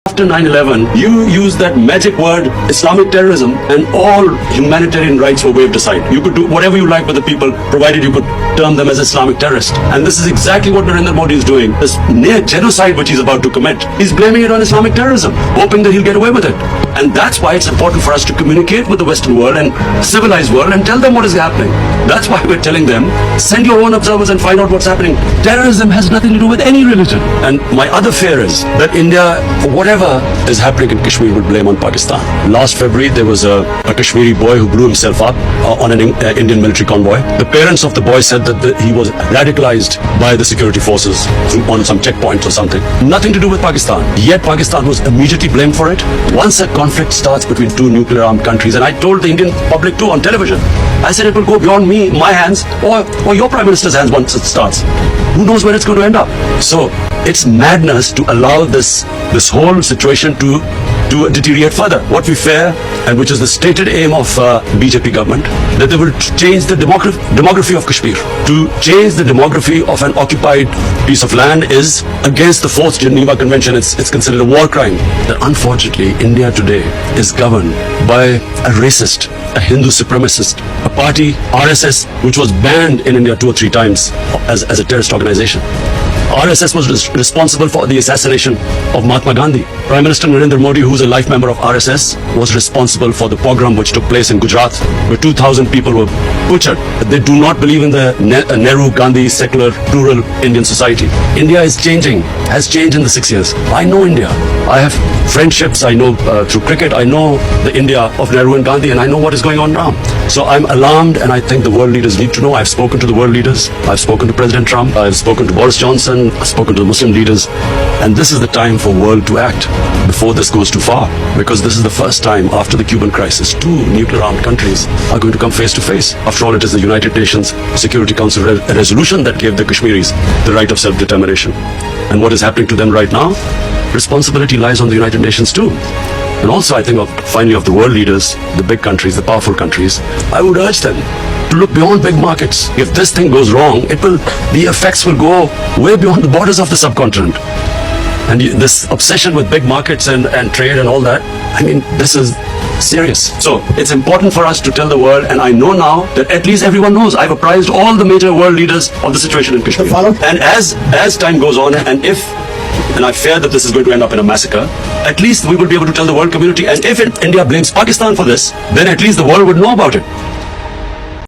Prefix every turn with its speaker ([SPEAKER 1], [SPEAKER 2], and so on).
[SPEAKER 1] After 9/11, you used that magic word Islamic terrorism and all humanitarian rights were waved aside. You could do whatever you like with the people provided you could term them as Islamic terrorists. And this is exactly what Narendra Modi is doing. This near genocide which he's about to commit, he's blaming it on Islamic terrorism, hoping that he'll get away with it. And that's why it's important for us to communicate with the Western world and civilized world and tell them what is happening. That's why we're telling them, send your own observers and find out what's happening. Terrorism has nothing to do with any religion. And my other fear is that India, for whatever is happening in Kashmir, will blame on Pakistan. Last February, there was a Kashmiri boy who blew himself up on an Indian military convoy. The parents of the boy said that he was radicalized by the security forces on some checkpoint or something. Nothing to do with Pakistan. Yet Pakistan was immediately blamed for it. Once a conflict starts between two nuclear armed countries, and I told the Indian public too on television, I said it will go beyond me, my hands, or your Prime Minister's hands once it starts. Who knows where it's going to end up? So it's madness to allow this whole situation to deteriorate further. What we fear, and which is the stated aim of BJP government, that they will change the demography of Kashmir. To change the demography of an occupied piece of land is against the 4th Geneva Convention. It's considered a war crime. That unfortunately India today is governed by a racist, a Hindu supremacist, a party, RSS, which was banned in India 2 or 3 times as a terrorist organization. RSS was responsible for the assassination of Mahatma Gandhi. Prime Minister Narendra Modi, who is a life member of RSS, was responsible for the pogrom which took place in Gujarat, where 2,000 people were butchered. They do not believe in the Nehru, Gandhi, secular, plural Indian society. India is changing, has changed in the 6 years. I know India. I have friendships. I know through cricket. I know the India of Nehru and Gandhi, and I know what is going on now. So I'm alarmed, and I think the world leaders need to know. I've spoken to the world leaders. I've spoken to President Trump. I've spoken to Boris Johnson. I've spoken to the Muslim leaders. And this is the time for world to act before this goes too far. Because this is the first time after the Cuban crisis, 2 nuclear armed countries are going to come face to face. After all, it is the United Nations Security Council resolution that gave the Kashmiris the right of self-determination. And what is happening to them right now? Responsibility lies on the United Nations too. And also I think finally of the world leaders, the big countries, the powerful countries, I would urge them to look beyond big markets. If this thing goes wrong, the effects will go way beyond the borders of the subcontinent. And this obsession with big markets and trade and all that, I mean, this is serious. So it's important for us to tell the world, and I know now that at least everyone knows. I've apprised all the major world leaders of the situation in Kashmir. And as time goes on, and I fear that this is going to end up in a massacre, at least we will be able to tell the world community. And if India blames Pakistan for this, then at least the world would know about it.